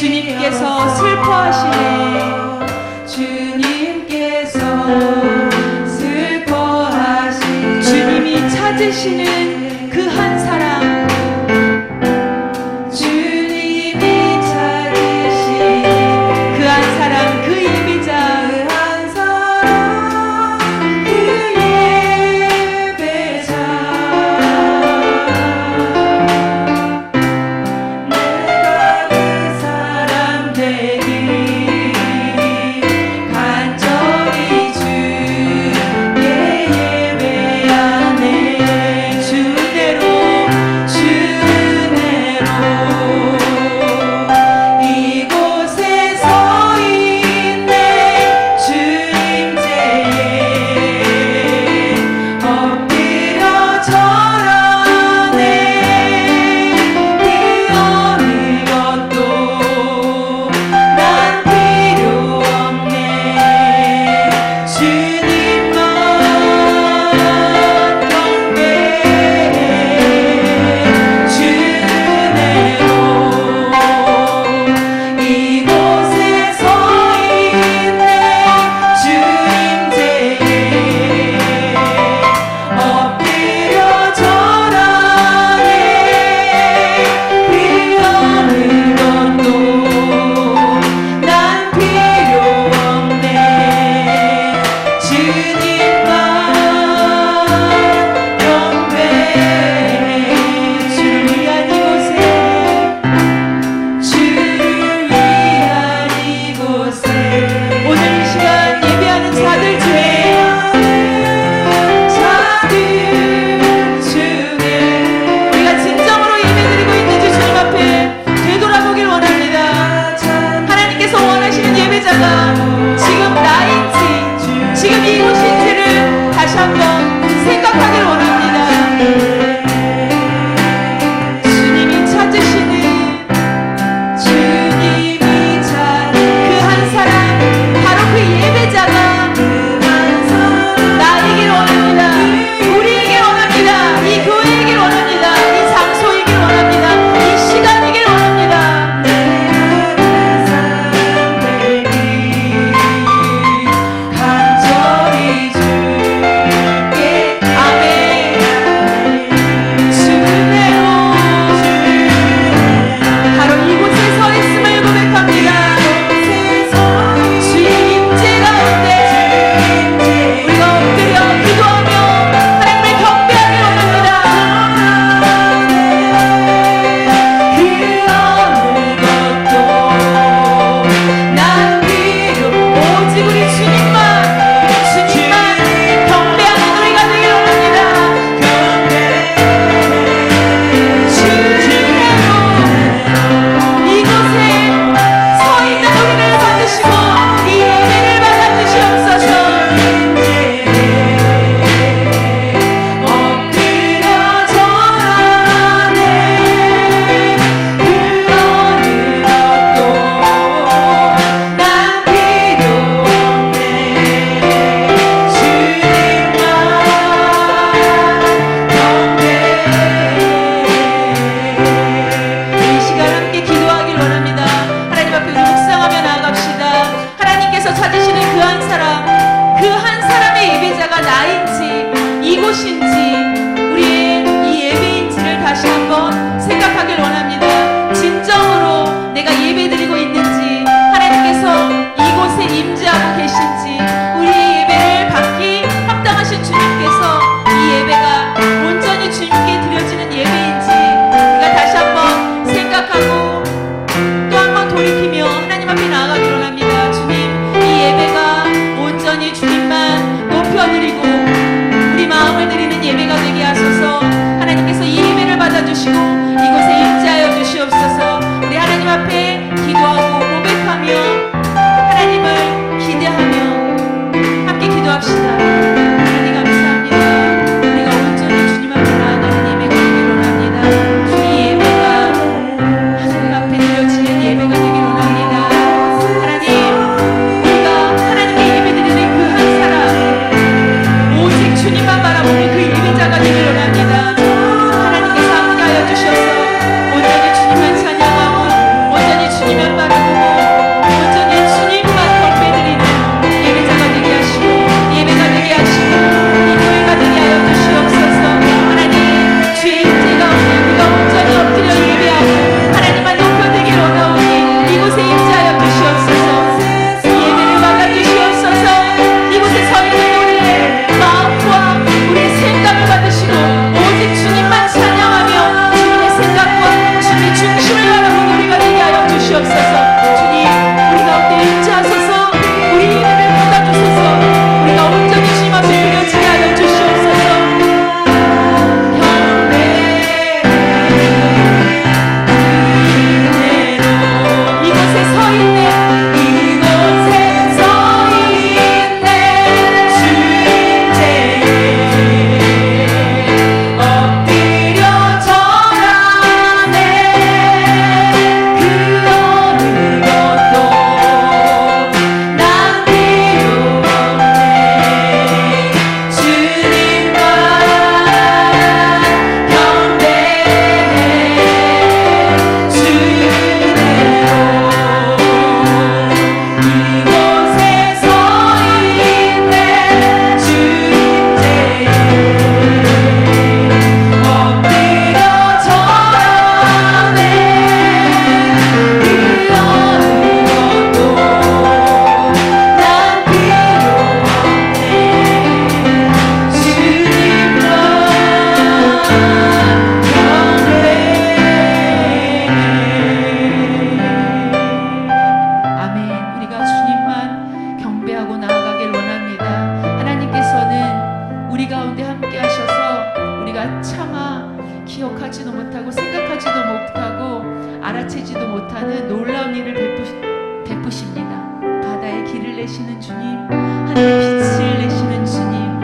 주님께서 슬퍼하시네. 주님께서 슬퍼하시네. 주님이 찾으시는 그 한 사람, 주님이 찾으시는 그 한 사람, 그 예배자, 그 한 사람, 그 예배자. 내가 그 사람 되기 간절히 주께 예배하네. 주 알아채지도 못하는 놀라운 일을 베푸십니다. 바다에 길을 내시는 주님, 하늘의 빛을 내시는 주님,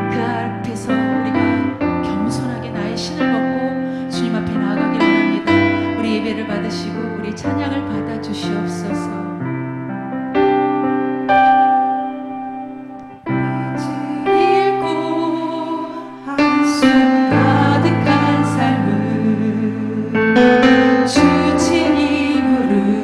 그 앞에서 우리가 겸손하게 나의 신을 벗고 주님 앞에 나아가길 원합니다. 우리 예배를 받으시고 우리 찬양을 받아 주시옵소서. 주친이 부르시네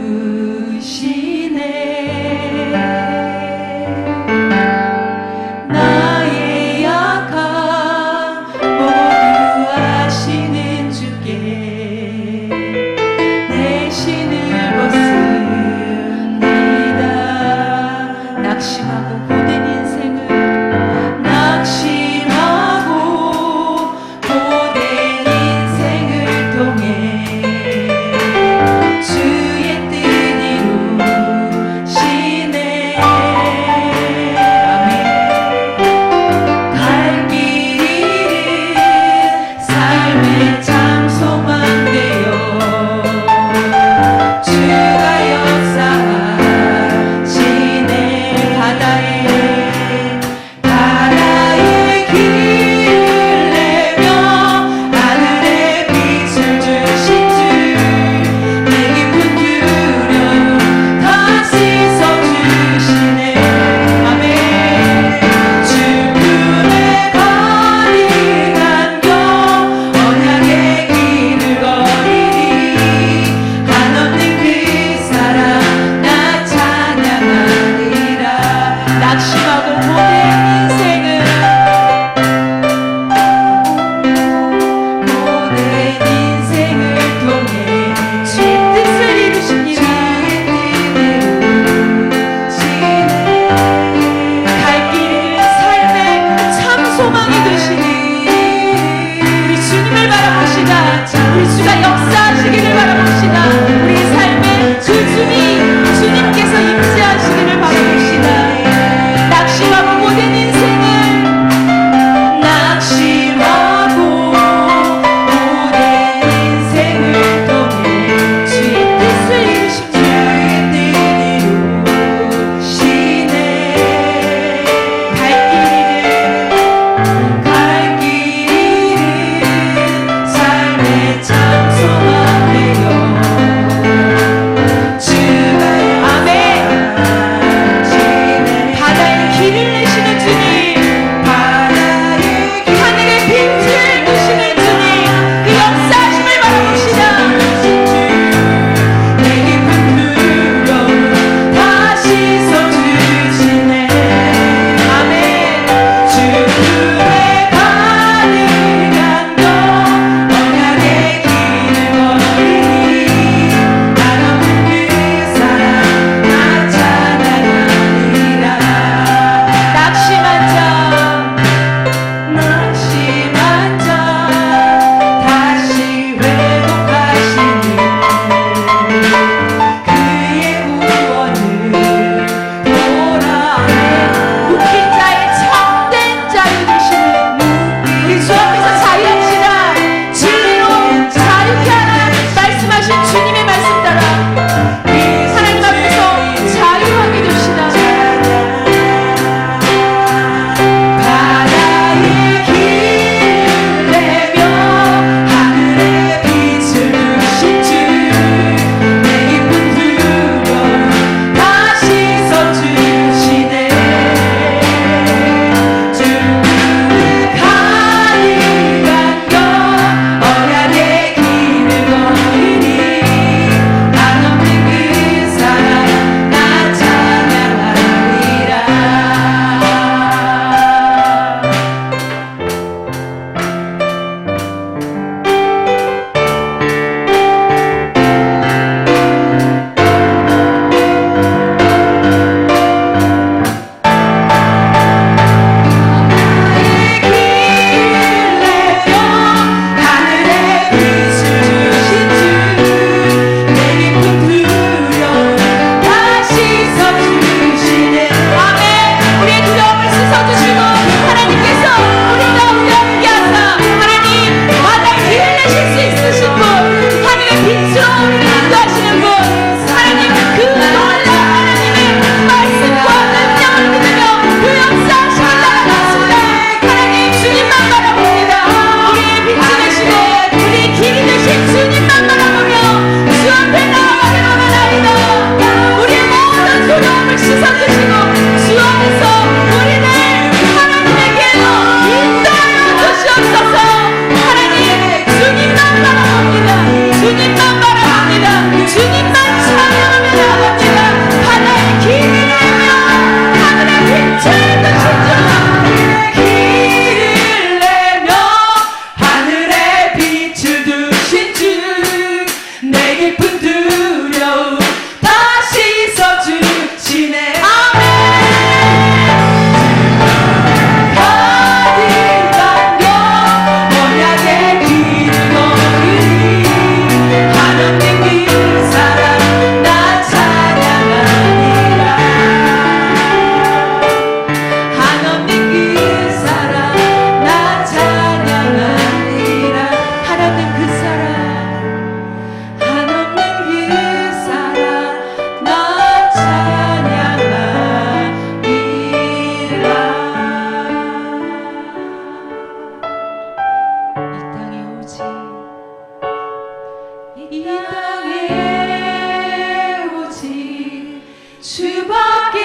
땅에 오직 주밖에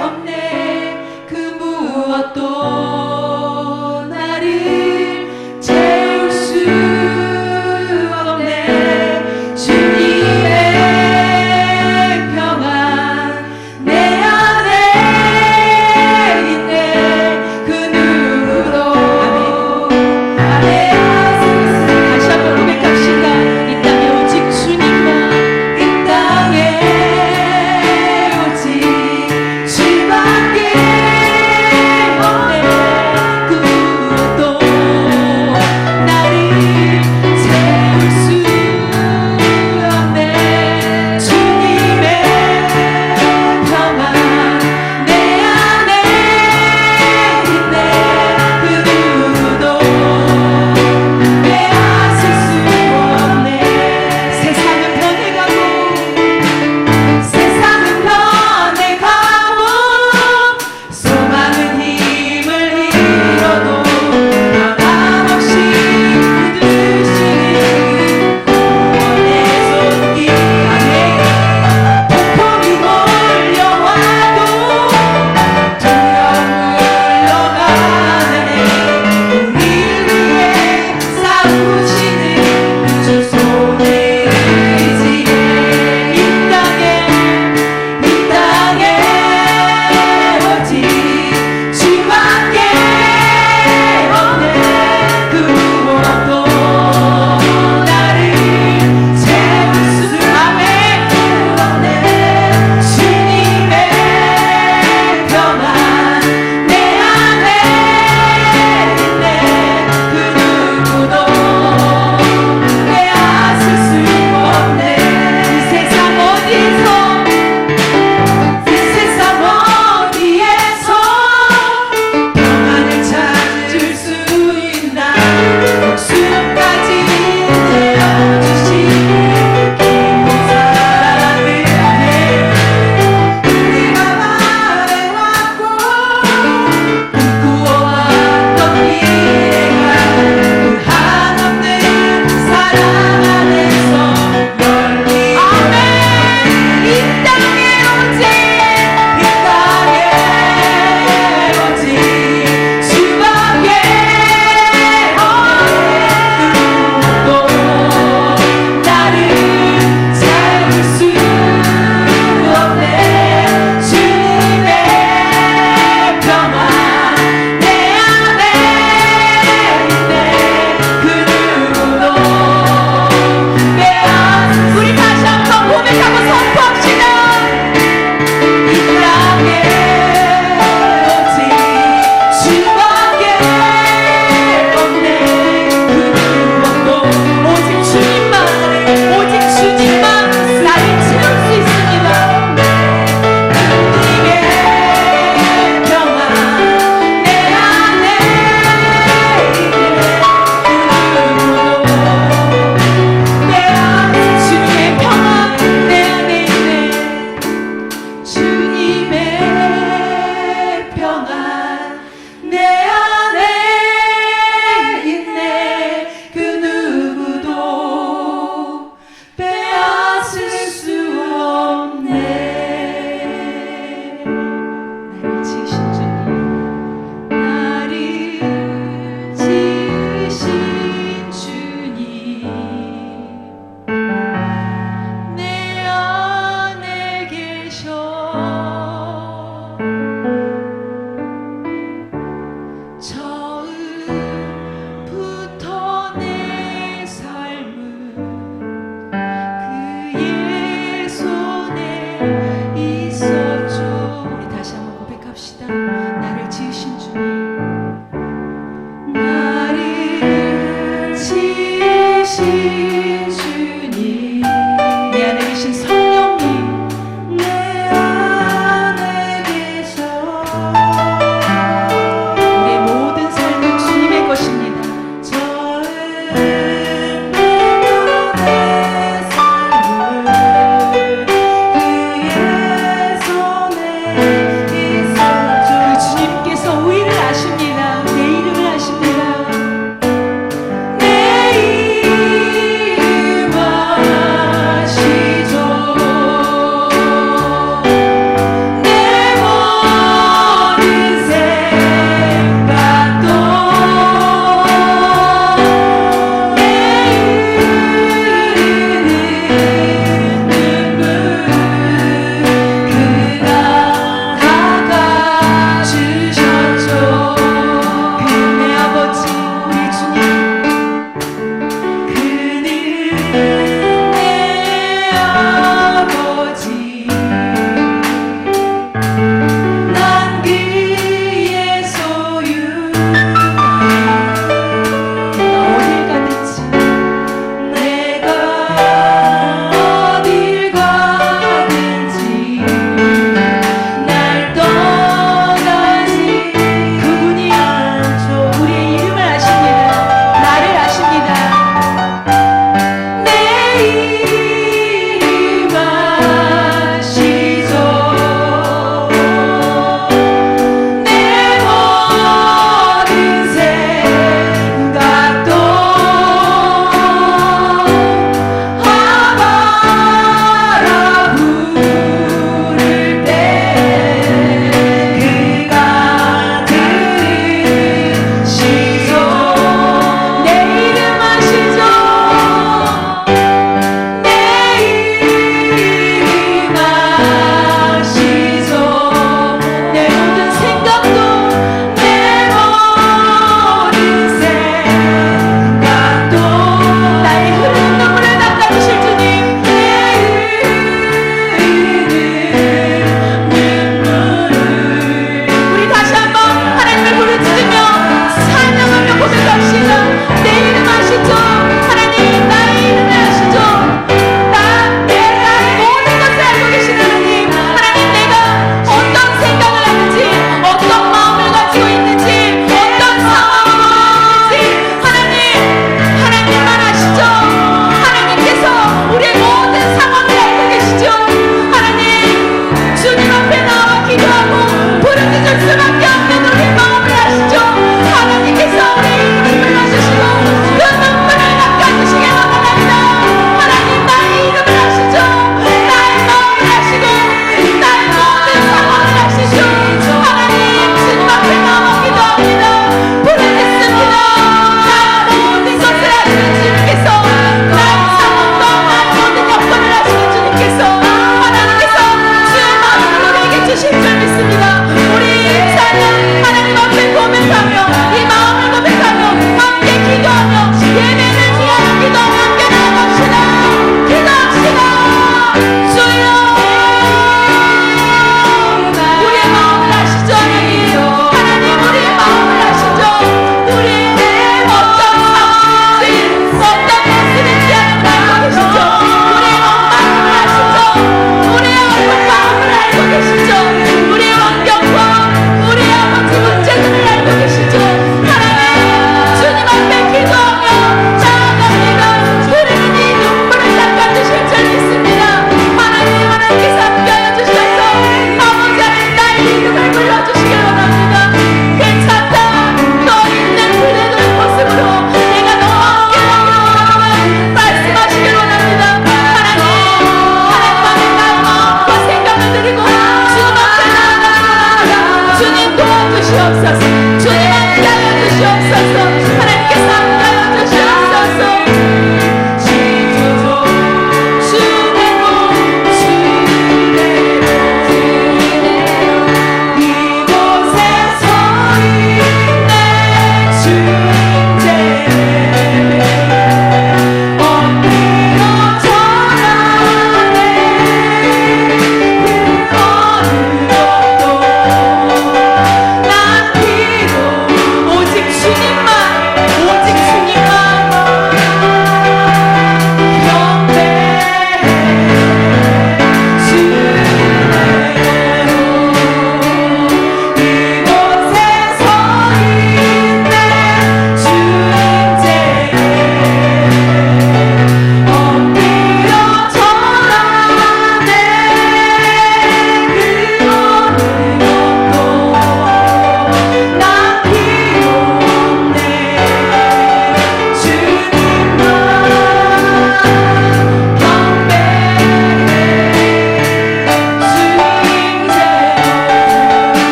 없네. 그 무엇도 나를 채울 수 없네. 주님의 평안 내 안에 있네. 그 누구도 아멘. 다시 한번 고백합시다. 이 땅에 오직 주님만, 이 땅에 오직 주밖에 없네.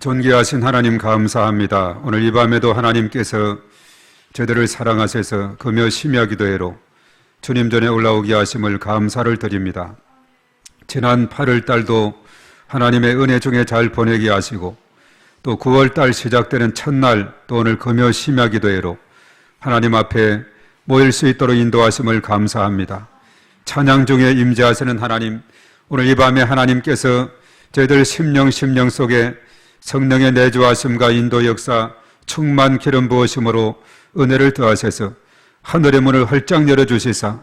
존귀하신 하나님 감사합니다. 오늘 이 밤에도 하나님께서 저희들을 사랑하셔서 금요 심야 기도회로 주님 전에 올라오게 하심을 감사를 드립니다. 지난 8월 달도 하나님의 은혜 중에 잘 보내게 하시고 또 9월 달 시작되는 첫날 또 오늘 금요 심야 기도회로 하나님 앞에 모일 수 있도록 인도하심을 감사합니다. 찬양 중에 임재하시는 하나님, 오늘 이 밤에 하나님께서 저희들 심령 속에 성령의 내주하심과 인도 역사, 충만 기름 부으심으로 은혜를 더하셔서 하늘의 문을 활짝 열어주시사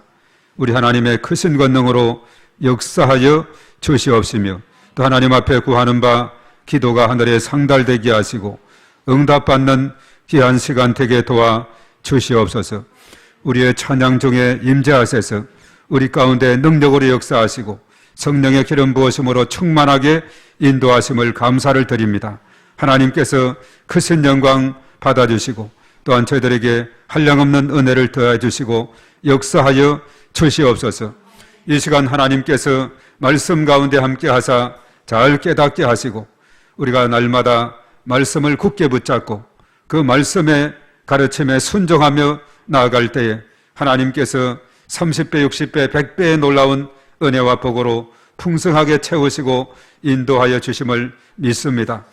우리 하나님의 크신 권능으로 역사하여 주시옵시며 또 하나님 앞에 구하는 바 기도가 하늘에 상달되게 하시고 응답받는 귀한 시간 되게 도와 주시옵소서. 우리의 찬양 중에 임재하셔서 우리 가운데 능력으로 역사하시고 성령의 기름 부으심으로 충만하게 인도하심을 감사를 드립니다. 하나님께서 크신 영광 받아주시고 또한 저희들에게 한량없는 은혜를 더해 주시고 역사하여 주시옵소서. 이 시간 하나님께서 말씀 가운데 함께 하사 잘 깨닫게 하시고 우리가 날마다 말씀을 굳게 붙잡고 그 말씀의 가르침에 순종하며 나아갈 때에 하나님께서 30배, 60배, 100배의 놀라운 은혜와 복으로 풍성하게 채우시고 인도하여 주심을 믿습니다.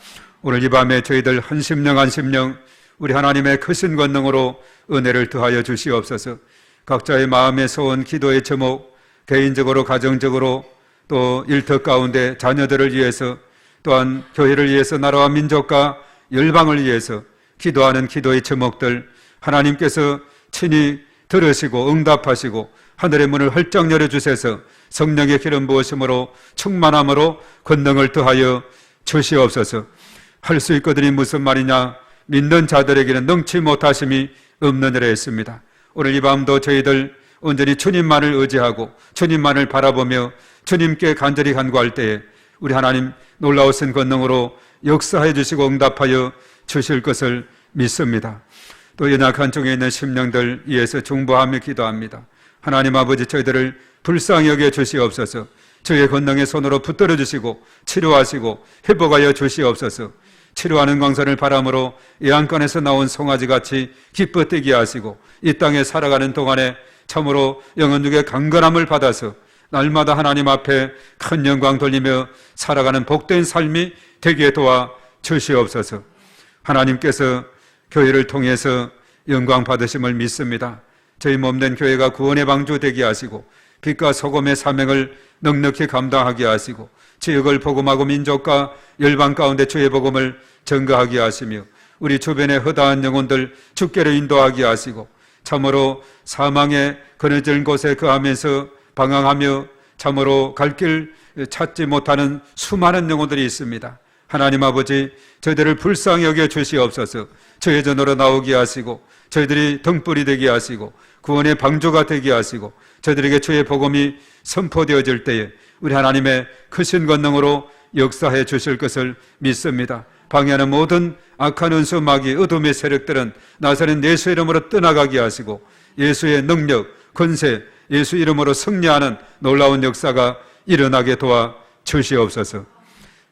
오늘 이 밤에 저희들 한 심령 우리 하나님의 크신 권능으로 은혜를 더하여 주시옵소서. 각자의 마음에 소원, 기도의 제목, 개인적으로 가정적으로 또 일터 가운데 자녀들을 위해서 또한 교회를 위해서 나라와 민족과 열방을 위해서 기도하는 기도의 제목들 하나님께서 친히 들으시고 응답하시고 하늘의 문을 활짝 열어주셔서 성령의 기름 부으심으로 충만함으로 권능을 더하여 주시옵소서. 할 수 있거든이 무슨 말이냐? 믿는 자들에게는 능치 못하심이 없느니라 했습니다. 오늘 이 밤도 저희들 온전히 주님만을 의지하고 주님만을 바라보며 주님께 간절히 간구할 때에 우리 하나님 놀라우신 권능으로 역사해 주시고 응답하여 주실 것을 믿습니다. 또 연약한 중에 있는 심령들 위해서 중보하며 기도합니다. 하나님 아버지, 저희들을 불쌍히 여겨 주시옵소서. 주의 권능의 손으로 붙들어 주시고 치료하시고 회복하여 주시옵소서. 치료하는 광선을 바람으로 예안간에서 나온 송아지같이 기뻐 뛰게 하시고 이 땅에 살아가는 동안에 참으로 영혼중의 강건함을 받아서 날마다 하나님 앞에 큰 영광 돌리며 살아가는 복된 삶이 되게 도와 주시옵소서. 하나님께서 교회를 통해서 영광 받으심을 믿습니다. 저희 몸된 교회가 구원의 방주 되게 하시고 빛과 소금의 사명을 넉넉히 감당하게 하시고 지역을 복음하고 민족과 열방 가운데 주의 복음을 전가하게 하시며 우리 주변의 허다한 영혼들 주께로 인도하게 하시고 참으로 사망에 그늘진 곳에 거하면서 방황하며 참으로 갈 길 찾지 못하는 수많은 영혼들이 있습니다. 하나님 아버지, 저희들을 불쌍히 여겨 주시옵소서. 저희 전으로 나오게 하시고 저희들이 등불이 되게 하시고 구원의 방주가 되게 하시고 저희들에게 주의 복음이 선포되어질 때에 우리 하나님의 크신 권능으로 역사해 주실 것을 믿습니다. 방해하는 모든 악한 은수 마귀 어둠의 세력들은 나사렛 예수 이름으로 떠나가게 하시고 예수의 능력, 권세, 예수 이름으로 승리하는 놀라운 역사가 일어나게 도와 주시옵소서.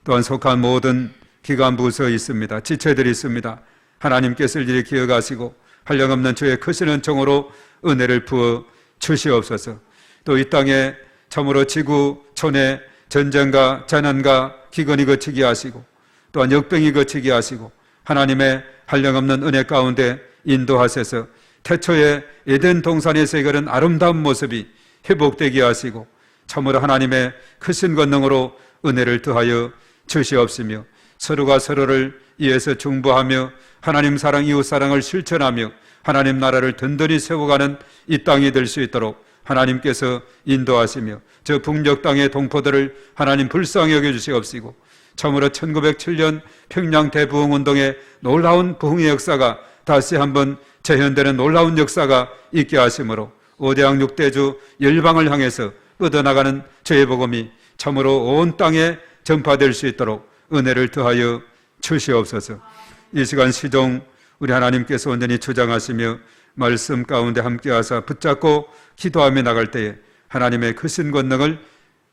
또한 속한 모든 기관 부서에 있습니다. 지체들이 있습니다. 하나님께서 일일이 기억하시고 한량없는 주의 크신 은총으로 은혜를 부어 주시옵소서. 또 이 땅에 참으로 지구촌에 전쟁과 재난과 기근이 거치게 하시고 또한 역병이 거치게 하시고 하나님의 한량없는 은혜 가운데 인도하셔서 태초에 에덴 동산에서의 그런 아름다운 모습이 회복되게 하시고 참으로 하나님의 크신 권능으로 은혜를 더하여 주시옵시며 서로가 서로를 이해해서 중보하며 하나님 사랑, 이웃 사랑을 실천하며 하나님 나라를 든든히 세워가는 이 땅이 될 수 있도록 하나님께서 인도하시며 저 북녘 땅의 동포들을 하나님 불쌍히 여겨주시옵시고 참으로 1907년 평양 대부흥운동의 놀라운 부흥의 역사가 다시 한번 재현되는 놀라운 역사가 있게 하심으로 5대양 6대주 열방을 향해서 뻗어나가는 주의 복음이 참으로 온 땅에 전파될 수 있도록 은혜를 더하여 주시옵소서. 이 시간 시종 우리 하나님께서 온전히 주장하시며 말씀 가운데 함께하사 붙잡고 기도하며 나갈 때에 하나님의 크신 권능을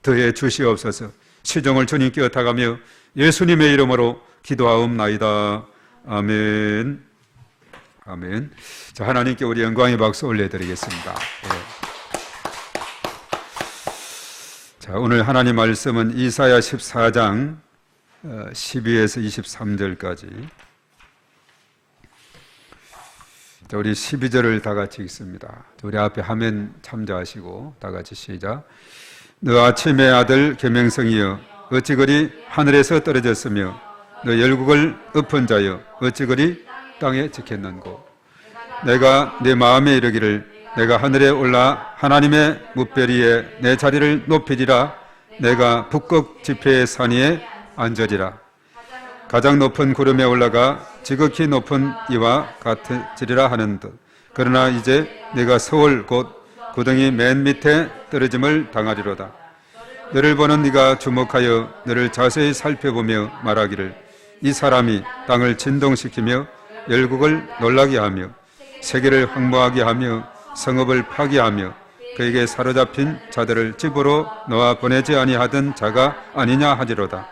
더해 주시옵소서. 시종을 주님께 의탁하며 예수님의 이름으로 기도하옵나이다. 아멘. 아멘. 자, 하나님께 우리 영광의 박수 올려드리겠습니다. 네. 자, 오늘 하나님 말씀은 이사야 14장 12에서 23절까지. 자, 우리 12절을 다 같이 읽습니다. 우리 앞에 화면 참조하시고 다 같이 시작. 너 아침의 아들 계명성이여 어찌 그리 하늘에서 떨어졌으며 너 열국을 엎은 자여 어찌 그리 땅에 지켰는고. 내가 내 마음에 이르기를 내가 하늘에 올라 하나님의 뭇별 위에 내 자리를 높이리라. 내가 북극 지폐의 산 위에 앉으리라. 가장 높은 구름에 올라가 지극히 높은 이와 같으리라 하는 듯. 그러나 이제 내가 서울 곧 구덩이 맨 밑에 떨어짐을 당하리로다. 너를 보는 네가 주목하여 너를 자세히 살펴보며 말하기를 이 사람이 땅을 진동시키며 열국을 놀라게 하며 세계를 황무하게 하며 성읍을 파괴하며 그에게 사로잡힌 자들을 집으로 놓아 보내지 아니하던 자가 아니냐 하리로다.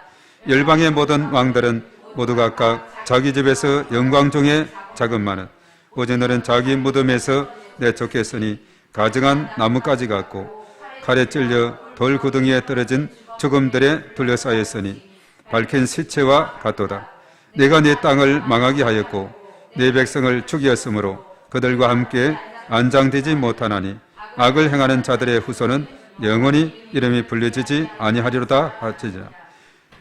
열방의 모든 왕들은 모두 각각 자기 집에서 영광 중에 자금만은 오직 너는 자기 무덤에서 내쫓겼으니 가증한 나뭇가지 같고 칼에 찔려 돌 구덩이에 떨어진 죽음들에 둘러싸였으니 밝힌 시체와 같도다. 내가 네 땅을 망하게 하였고 네 백성을 죽이었으므로 그들과 함께 안장되지 못하나니 악을 행하는 자들의 후손은 영원히 이름이 불려지지 아니하리로다 하시니라.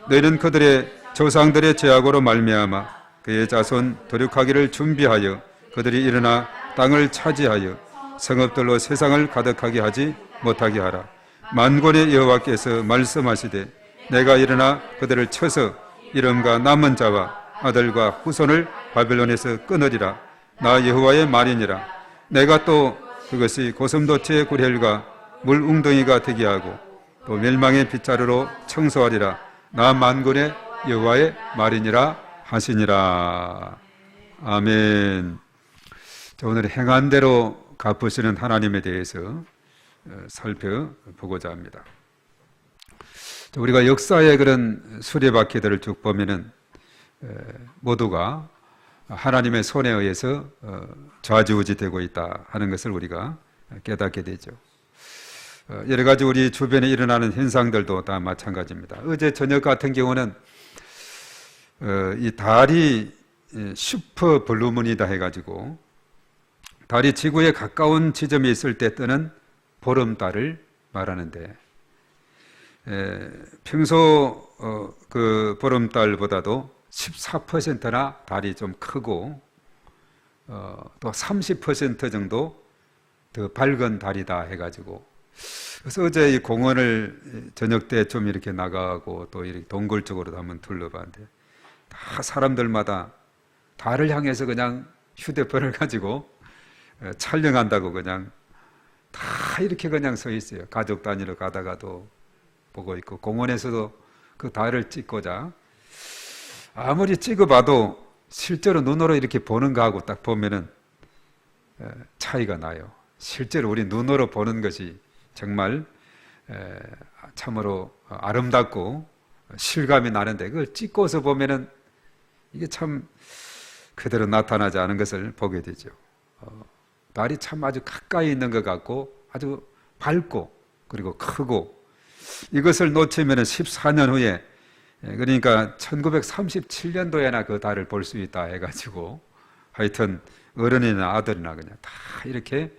너희는 그들의 조상들의 죄악으로 말미암아 그의 자손 도륙하기를 준비하여 그들이 일어나 땅을 차지하여 성읍들로 세상을 가득하게 하지 못하게 하라. 만군의 여호와께서 말씀하시되 내가 일어나 그들을 쳐서 이름과 남은 자와 아들과 후손을 바벨론에서 끊으리라. 나 여호와의 말이니라. 내가 또 그것이 고슴도치의 구렐과 물웅덩이가 되게 하고 또 멸망의 빗자루로 청소하리라. 나 만군의 여호와의 말이니라 하시니라. 아멘. 자, 오늘 행한 대로 갚으시는 하나님에 대해서 살펴보고자 합니다. 자, 우리가 역사의 그런 수레바퀴들을 쭉 보면은 모두가 하나님의 손에 의해서 좌지우지되고 있다 하는 것을 우리가 깨닫게 되죠. 여러 가지 우리 주변에 일어나는 현상들도 다 마찬가지입니다. 어제 저녁 같은 경우는 이 달이 슈퍼 블루문이다 해가지고 달이 지구에 가까운 지점에 있을 때 뜨는 보름달을 말하는데 평소 그 보름달보다도 14%나 달이 좀 크고 또 30% 정도 더 밝은 달이다 해가지고 그래서 어제 이 공원을 저녁 때 좀 이렇게 나가고 또 이렇게 동굴 쪽으로도 한번 둘러봤는데 다 사람들마다 달을 향해서 그냥 휴대폰을 가지고 촬영한다고 그냥 다 이렇게 그냥 서 있어요. 가족 단위로 가다가도 보고 있고 공원에서도 그 달을 찍고자 아무리 찍어봐도 실제로 눈으로 이렇게 보는 거하고 딱 보면은 차이가 나요. 실제로 우리 눈으로 보는 것이 정말 참으로 아름답고 실감이 나는데 그걸 찍고서 보면은 이게 참 그대로 나타나지 않은 것을 보게 되죠. 달이 참 아주 가까이 있는 것 같고 아주 밝고 그리고 크고 이것을 놓치면 14년 후에 그러니까 1937년도에나 그 달을 볼 수 있다 해가지고 하여튼 어른이나 아들이나 그냥 다 이렇게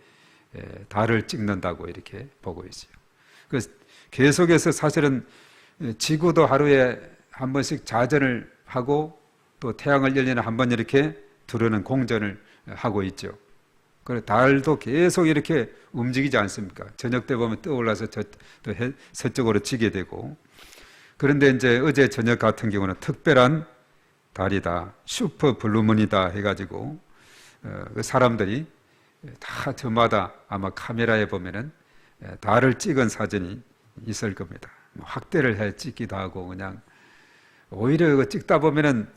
달을 찍는다고 이렇게 보고 있어요. 그래서 계속해서 사실은 지구도 하루에 한 번씩 자전을 하고 또 태양을 1년에 한 번 이렇게 두르는 공전을 하고 있죠. 그래 달도 계속 이렇게 움직이지 않습니까? 저녁 때 보면 떠올라서 또 서쪽으로 지게 되고. 그런데 이제 어제 저녁 같은 경우는 특별한 달이다, 슈퍼 블루문이다 해가지고 사람들이 다 저마다 아마 카메라에 보면은 달을 찍은 사진이 있을 겁니다. 확대를 해 찍기도 하고 그냥 오히려 찍다 보면은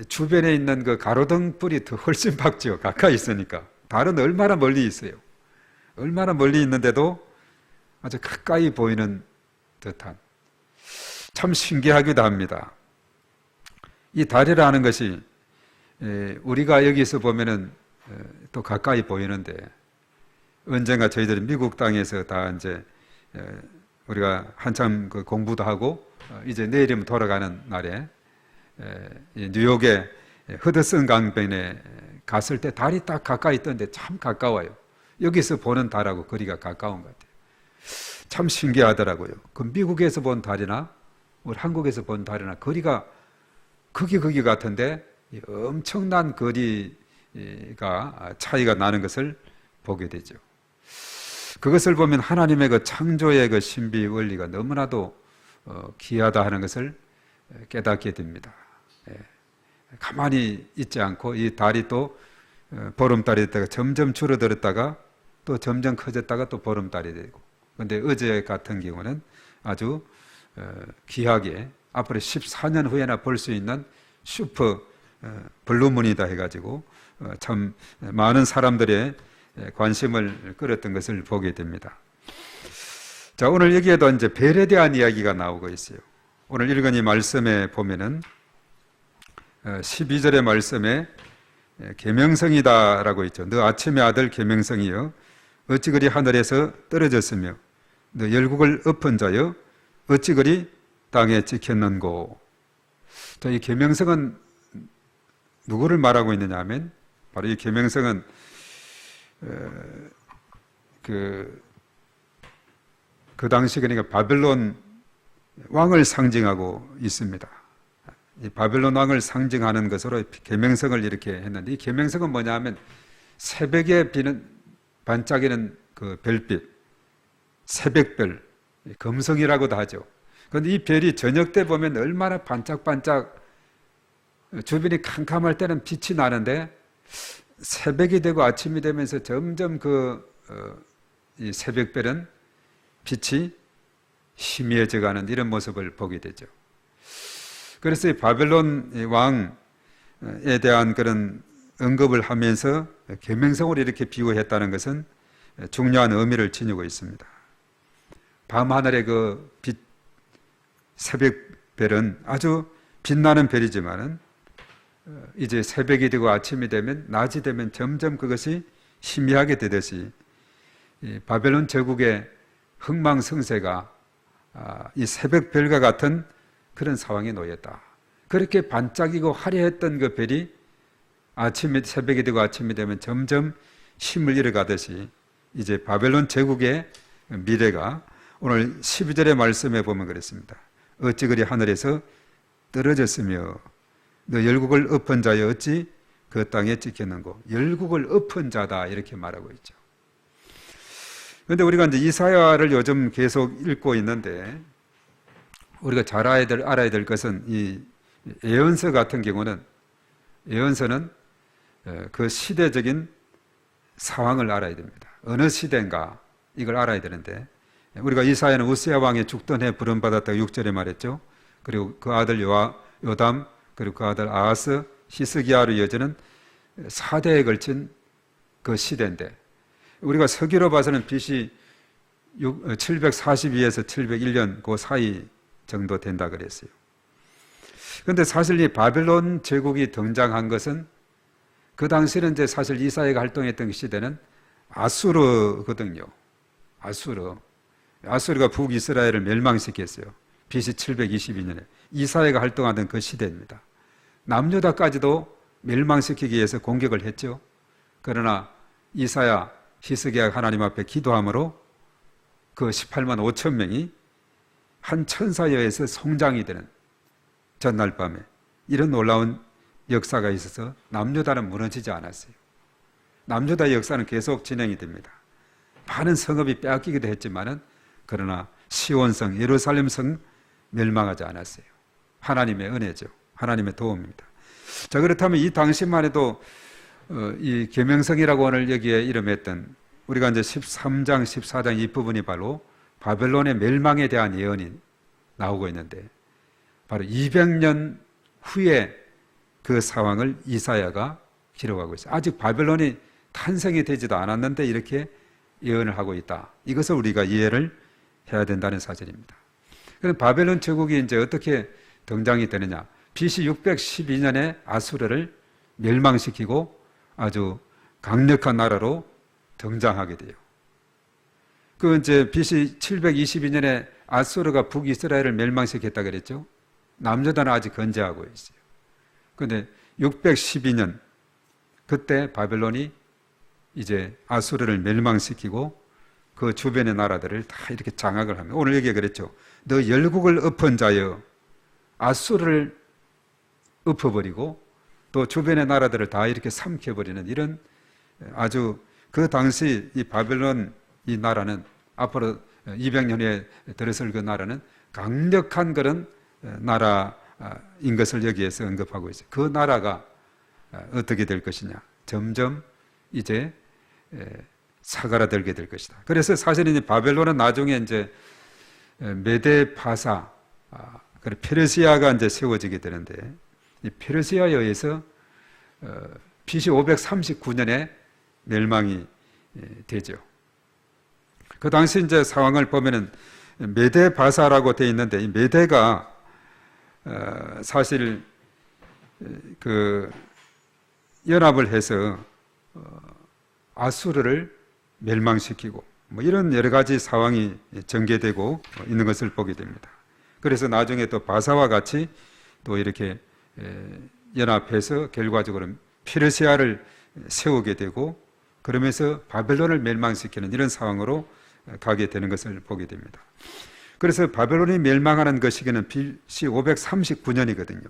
주변에 있는 그 가로등 불이 더 훨씬 밝죠. 가까이 있으니까. 달은 얼마나 멀리 있어요. 얼마나 멀리 있는데도 아주 가까이 보이는 듯한 참 신기하기도 합니다. 이 다리라는 것이 우리가 여기서 보면은 또 가까이 보이는데 언젠가 저희들이 미국 땅에서 다 이제 우리가 한참 그 공부도 하고 이제 내일이면 돌아가는 날에 이 뉴욕의 허드슨 강변에 갔을 때 달이 딱 가까이 있던데 참 가까워요. 여기서 보는 달하고 거리가 가까운 것 같아요. 참 신기하더라고요. 그 미국에서 본 달이나 우리 한국에서 본 달이나 거리가 거기 같은데 엄청난 거리가 차이가 나는 것을 보게 되죠. 그것을 보면 하나님의 그 창조의 그 신비 원리가 너무나도 귀하다 하는 것을 깨닫게 됩니다. 가만히 있지 않고 이 달이 또 보름달이 됐다가 점점 줄어들었다가 또 점점 커졌다가 또 보름달이 되고, 그런데 어제 같은 경우는 아주 귀하게 앞으로 14년 후에나 볼 수 있는 슈퍼 블루문이다 해가지고 참 많은 사람들의 관심을 끌었던 것을 보게 됩니다. 자, 오늘 여기에도 이제 별에 대한 이야기가 나오고 있어요. 오늘 읽은 이 말씀에 보면은 12절의 말씀에 계명성이다라고 있죠. 너 아침의 아들 계명성이여 어찌 그리 하늘에서 떨어졌으며 너 열국을 엎은 자여 어찌 그리 땅에 찍혔는고. 자, 이 계명성은 누구를 말하고 있느냐 하면 바로 이 계명성은 그 당시 그러니까 바벨론 왕을 상징하고 있습니다. 이 바벨론 왕을 상징하는 것으로 계명성을 이렇게 했는데, 이 계명성은 뭐냐 하면 새벽에 비는 반짝이는 그 별빛, 새벽별, 금성이라고도 하죠. 그런데 이 별이 저녁 때 보면 얼마나 반짝반짝 주변이 캄캄할 때는 빛이 나는데 새벽이 되고 아침이 되면서 점점 이 새벽별은 빛이 희미해져가는 이런 모습을 보게 되죠. 그래서 이 바벨론 왕에 대한 그런 언급을 하면서 계명성을 이렇게 비유했다는 것은 중요한 의미를 지니고 있습니다. 밤하늘의 그 빛, 새벽별은 아주 빛나는 별이지만은 이제 새벽이 되고 아침이 되면 낮이 되면 점점 그것이 희미하게 되듯이 이 바벨론 제국의 흥망성쇠가 이 새벽별과 같은 그런 상황에 놓였다. 그렇게 반짝이고 화려했던 그 별이 새벽이 되고 아침이 되면 점점 힘을 잃어가듯이 이제 바벨론 제국의 미래가 오늘 12절의 말씀에 보면 그랬습니다. 어찌 그리 하늘에서 떨어졌으며 너 열국을 엎은 자여 어찌 그 땅에 찍혔는고. 열국을 엎은 자다 이렇게 말하고 있죠. 그런데 우리가 이제 이사야를 요즘 계속 읽고 있는데 우리가 잘 알아야 될 것은 이 예언서 같은 경우는 예언서는 그 시대적인 상황을 알아야 됩니다. 어느 시대인가 이걸 알아야 되는데 우리가 이사야는 우시야 왕이 죽던 해 부름받았다고 6절에 말했죠. 그리고 그 아들 요담 그리고 그 아들 아하스 히스기야로 이어지는 4대에 걸친 그 시대인데 우리가 서기로 봐서는 BC 742에서 701년 그 사이 정도 된다 그랬어요. 그런데 사실 이 바벨론 제국이 등장한 것은 그 당시는 이제 사실 이사야가 활동했던 시대는 아수르거든요. 아수르가 북이스라엘을 멸망시켰어요. BC 722년에 이사야가 활동하던 그 시대입니다. 남유다까지도 멸망시키기 위해서 공격을 했죠. 그러나 이사야, 히스기야가 하나님 앞에 기도함으로 그 18만 5천 명이 한 천사에 의해서 성장이 되는 전날 밤에 이런 놀라운 역사가 있어서 남유다는 무너지지 않았어요. 남유다의 역사는 계속 진행이 됩니다. 많은 성읍이 빼앗기기도 했지만은 그러나 시온성, 예루살렘성 멸망하지 않았어요. 하나님의 은혜죠. 하나님의 도움입니다. 자, 그렇다면 이 당시만 해도 이 계명성이라고 오늘 여기에 이름했던 우리가 이제 13장, 14장 이 부분이 바로 바벨론의 멸망에 대한 예언이 나오고 있는데 바로 200년 후에 그 상황을 이사야가 기록하고 있어요. 아직 바벨론이 탄생이 되지도 않았는데 이렇게 예언을 하고 있다. 이것을 우리가 이해를 해야 된다는 사실입니다. 그럼 바벨론 제국이 이제 어떻게 등장이 되느냐? BC 612년에 아수르를 멸망시키고 아주 강력한 나라로 등장하게 돼요. 그 이제 BC 722년에 아수르가 북이스라엘을 멸망시켰다 그랬죠. 남유다는 아직 건재하고 있어요. 그런데 612년 그때 바벨론이 이제 아수르를 멸망시키고 그 주변의 나라들을 다 이렇게 장악을 하면, 오늘 여기에 그랬죠. 너 열국을 엎은 자여, 아수르를 엎어버리고 또 주변의 나라들을 다 이렇게 삼켜버리는 이런 아주, 그 당시 이 바벨론 이 나라는 앞으로 200년 후에 들어설 그 나라는 강력한 그런 나라인 것을 여기에서 언급하고 있어요. 그 나라가 어떻게 될 것이냐. 점점 이제 사그라들게 될 것이다. 그래서 사실은 바벨론은 나중에 이제 메데 파사, 페르시아가 이제 세워지게 되는데, 이 페르시아에 의해서 BC 539년에 멸망이 되죠. 그 당시 이제 상황을 보면은 메데 바사라고 되어 있는데, 이 메데가 사실 그 연합을 해서 아수르를 멸망시키고 뭐 이런 여러 가지 상황이 전개되고 있는 것을 보게 됩니다. 그래서 나중에 또 바사와 같이 또 이렇게 연합해서 결과적으로 페르시아를 세우게 되고, 그러면서 바벨론을 멸망시키는 이런 상황으로 가게 되는 것을 보게 됩니다. 그래서 바벨론이 멸망하는 그 시기는 BC 539년이거든요.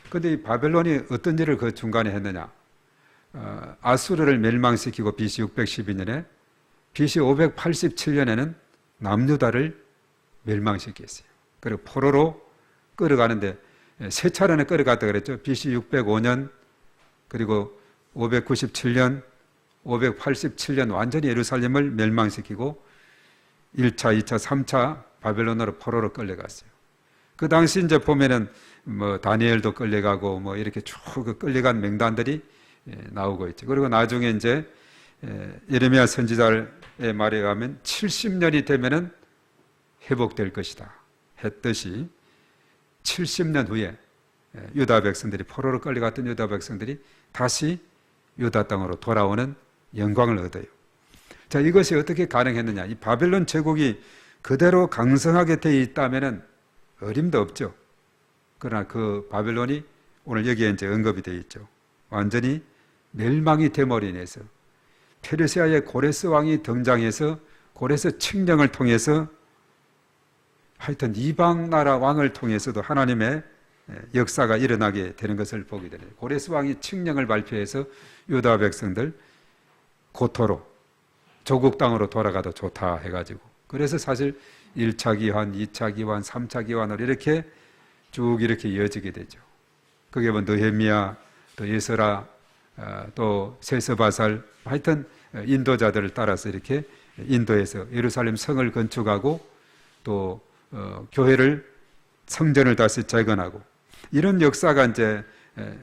그런데 이 바벨론이 어떤 일을 그 중간에 했느냐. 아수르를 멸망시키고 BC 612년에 BC 587년에는 남유다를 멸망시켰어요. 그리고 포로로 끌어가는데 세 차례나 끌어갔다 그랬죠. BC 605년, 그리고 597년, 587년 완전히 예루살렘을 멸망시키고 1차, 2차, 3차 바벨론으로 포로로 끌려갔어요. 그 당시 이제 보면은 뭐 다니엘도 끌려가고 뭐 이렇게 쭉 끌려간 명단들이 나오고 있죠. 그리고 나중에 이제 예레미야 선지자의 말에 의하면 70년이 되면은 회복될 것이다 했듯이, 70년 후에 유다 백성들이, 포로로 끌려갔던 유다 백성들이 다시 유다 땅으로 돌아오는 영광을 얻어요. 자, 이것이 어떻게 가능했느냐. 이 바벨론 제국이 그대로 강성하게 되어 있다면은 어림도 없죠. 그러나 그 바벨론이 오늘 여기에 이제 언급이 되어 있죠. 완전히 멸망이 됨으로 인해서 페르시아의 고레스 왕이 등장해서 고레스 칙령을 통해서, 하여튼 이방 나라 왕을 통해서도 하나님의 역사가 일어나게 되는 것을 보게 되네요. 고레스 왕이 칙령을 발표해서 유다 백성들 고토로 조국 땅으로 돌아가도 좋다 해가지고, 그래서 사실 1차 기환, 2차 기환, 3차 기환으로 이렇게 쭉 이렇게 이어지게 되죠. 그게 뭐 느헤미야, 또 예스라, 또 세스바살, 하여튼 인도자들을 따라서 이렇게 인도에서 예루살렘 성을 건축하고 또 교회를, 성전을 다시 재건하고 이런 역사가 이제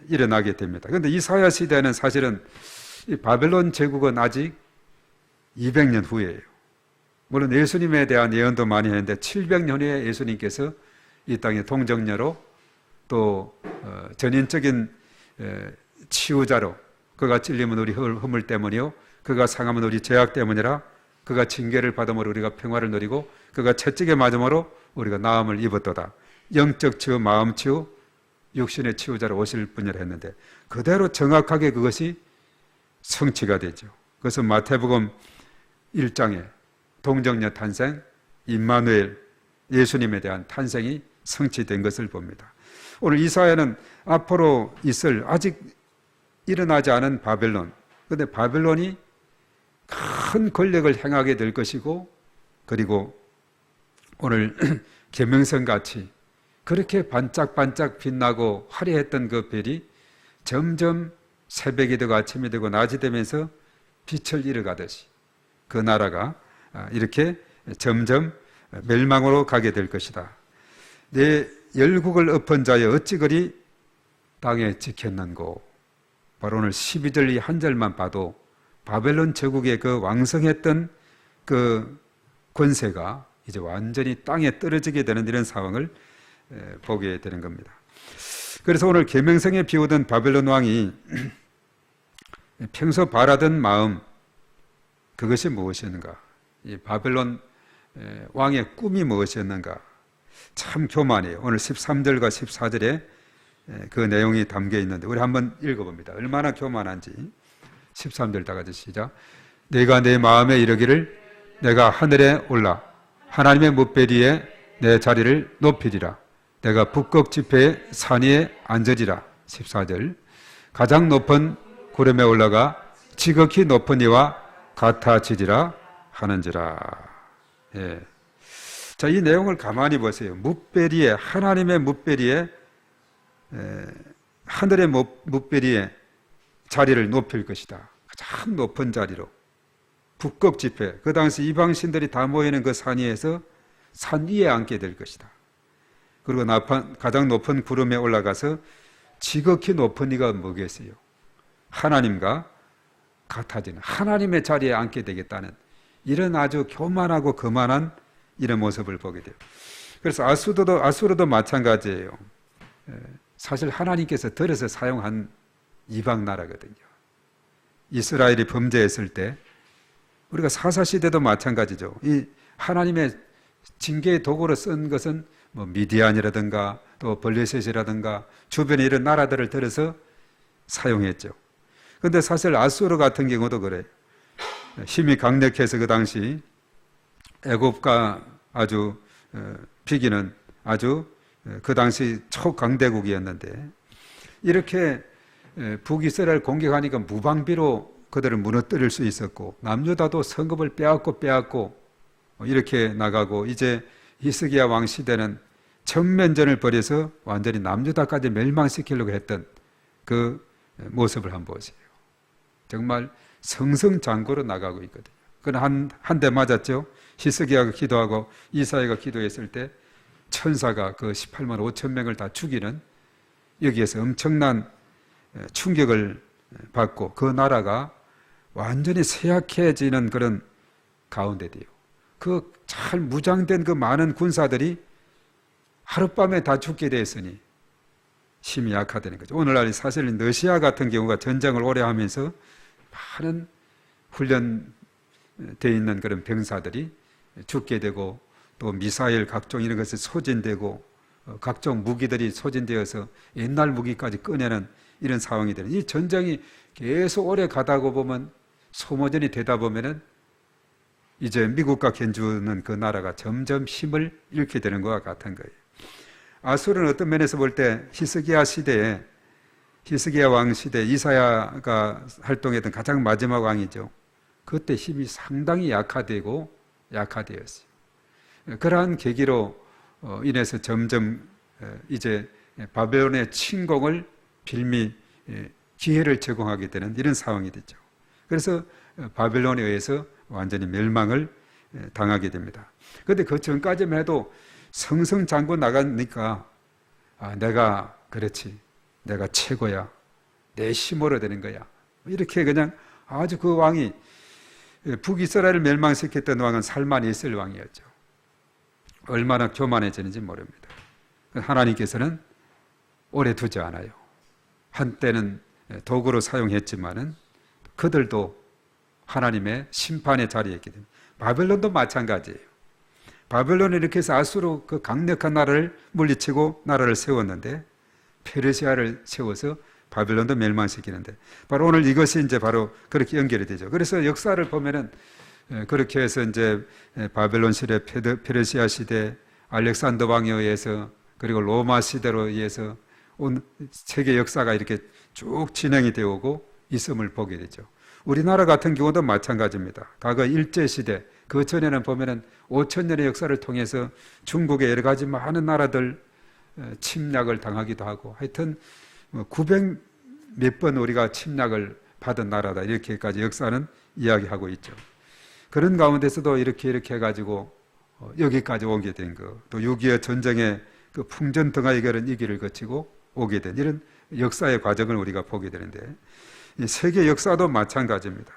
일어나게 됩니다. 그런데 이사야 시대는 사실은 이 바벨론 제국은 아직 200년 후예요. 물론 예수님에 대한 예언도 많이 했는데 700년 후에 예수님께서 이 땅의 동정녀로 또 전인적인 치유자로, 그가 찔리면 우리 허물 때문이요, 그가 상하면 우리 죄악 때문이라, 그가 징계를 받음으로 우리가 평화를 누리고 그가 채찍에 맞음으로 우리가 나음을 입었도다. 영적 치유, 마음 치유, 육신의 치유자로 오실 분이라 했는데 그대로 정확하게 그것이 성취가 되죠. 그것은 마태복음 1장에 동정녀 탄생, 임마누엘, 예수님에 대한 탄생이 성취된 것을 봅니다. 오늘 이사야는 앞으로 있을 아직 일어나지 않은 바벨론, 그런데 바벨론이 큰 권력을 행하게 될 것이고, 그리고 오늘 계명성 같이 그렇게 반짝반짝 빛나고 화려했던 그 별이 점점 새벽이 되고 아침이 되고 낮이 되면서 빛을 잃어가듯이 그 나라가 이렇게 점점 멸망으로 가게 될 것이다. 내 열국을 엎은 자여 어찌 그리 땅에 지켰는고. 바로 오늘 12절 이 한 절만 봐도 바벨론 제국의 그 왕성했던 그 권세가 이제 완전히 땅에 떨어지게 되는 이런 상황을 보게 되는 겁니다. 그래서 오늘 계명성에 비오던 바벨론 왕이 평소 바라던 마음, 그것이 무엇이었는가? 이 바벨론 왕의 꿈이 무엇이었는가? 참 교만해요. 오늘 13절과 14절에 그 내용이 담겨 있는데 우리 한번 읽어봅니다. 얼마나 교만한지. 13절 다 같이 시작. 내가 내 마음에 이르기를 내가 하늘에 올라 하나님의 뭇배 위에 내 자리를 높이리라. 내가 북극 지폐의 산 위에 앉으리라. 14절. 가장 높은 구름에 올라가 지극히 높은 이와 같아지리라 하는지라. 예. 자, 이 내용을 가만히 보세요. 뭇베리에, 하나님의 뭇베리에, 하늘의 뭇베리에 자리를 높일 것이다. 가장 높은 자리로. 북극 지폐, 그 당시 이방신들이 다 모이는 그 산 위에서 산 위에 앉게 될 것이다. 그리고 가장 높은 구름에 올라가서 지극히 높은 이가 뭐겠어요? 하나님과 같아지는 하나님의 자리에 앉게 되겠다는 이런 아주 교만하고 거만한 이런 모습을 보게 돼요. 그래서 아수르도 마찬가지예요. 사실 하나님께서 들어서 사용한 이방 나라거든요. 이스라엘이 범죄했을 때 우리가 사사시대도 마찬가지죠. 이 하나님의 징계의 도구로 쓴 것은 뭐 미디안이라든가 또 블레셋이라든가 주변에 이런 나라들을 들어서 사용했죠. 그런데 사실 아수르 같은 경우도 그래요. 힘이 강력해서 그 당시 애굽과 아주 비기는 아주 그 당시 초강대국이었는데 이렇게 북이스라엘 공격하니까 무방비로 그들을 무너뜨릴 수 있었고 남유다도 성읍을 빼앗고 이렇게 나가고 이제 히스기야 왕 시대는 전면전을 벌여서 완전히 남유다까지 멸망시키려고 했던 그 모습을 한번 보세요. 정말 승승장구로 나가고 있거든요. 그건 한 대 맞았죠. 히스기야가 기도하고 이사야가 기도했을 때 천사가 그 18만 5천 명을 다 죽이는 여기에서 엄청난 충격을 받고 그 나라가 완전히 쇠약해지는 그런 가운데 돼요. 그 잘 무장된 그 많은 군사들이 하룻밤에 다 죽게 되었으니 힘이 약화되는 거죠. 오늘날 사실 러시아 같은 경우가 전쟁을 오래 하면서 많은 훈련되어 있는 그런 병사들이 죽게 되고 또 미사일 각종 이런 것이 소진되고 각종 무기들이 소진되어서 옛날 무기까지 꺼내는 이런 상황이 되는 이 전쟁이 계속 오래 가다가 보면 소모전이 되다 보면은 이제 미국과 견주는 그 나라가 점점 힘을 잃게 되는 것과 같은 거예요. 아수르는 어떤 면에서 볼 때 히스기야 왕 시대 이사야가 활동했던 가장 마지막 왕이죠. 그때 힘이 상당히 약화되었어요. 그러한 계기로 인해서 점점 이제 바벨론의 침공을 빌미 기회를 제공하게 되는 이런 상황이 되죠. 그래서 바벨론에 의해서 완전히 멸망을 당하게 됩니다. 그런데 그 전까지만 해도 승승장구 나가니까 내가 그렇지, 내가 최고야, 내 힘으로 되는 거야, 이렇게 그냥 아주 그 왕이 북이스라엘을 멸망시켰던 왕은 살만 있을 왕이었죠. 얼마나 교만해지는지 모릅니다. 하나님께서는 오래 두지 않아요. 한때는 도구로 사용했지만은 그들도 하나님의 심판의 자리에 있게 됩니다. 바벨론도 마찬가지예요. 바벨론이 이렇게 해서 아수르 그 강력한 나라를 물리치고 나라를 세웠는데 페르시아를 세워서 바벨론도 멸망시키는데 바로 오늘 이것이 이제 바로 그렇게 연결이 되죠. 그래서 역사를 보면은 그렇게 해서 이제 바벨론 시대, 페르시아 시대, 알렉산더 왕에 의해서 그리고 로마 시대로 의해서 온 세계 역사가 이렇게 쭉 진행이 되어 오고 있음을 보게 되죠. 우리나라 같은 경우도 마찬가지입니다. 과거 일제시대, 그 전에는 보면은 5,000년의 역사를 통해서 중국의 여러 가지 많은 나라들 침략을 당하기도 하고 하여튼 900 몇 번 우리가 침략을 받은 나라다 이렇게까지 역사는 이야기하고 있죠. 그런 가운데서도 이렇게 해가지고 여기까지 오게 된 거, 또 6.25 전쟁의 그 풍전등화의 결은 이 길을 거치고 오게 된 이런 역사의 과정을 우리가 보게 되는데 세계 역사도 마찬가지입니다.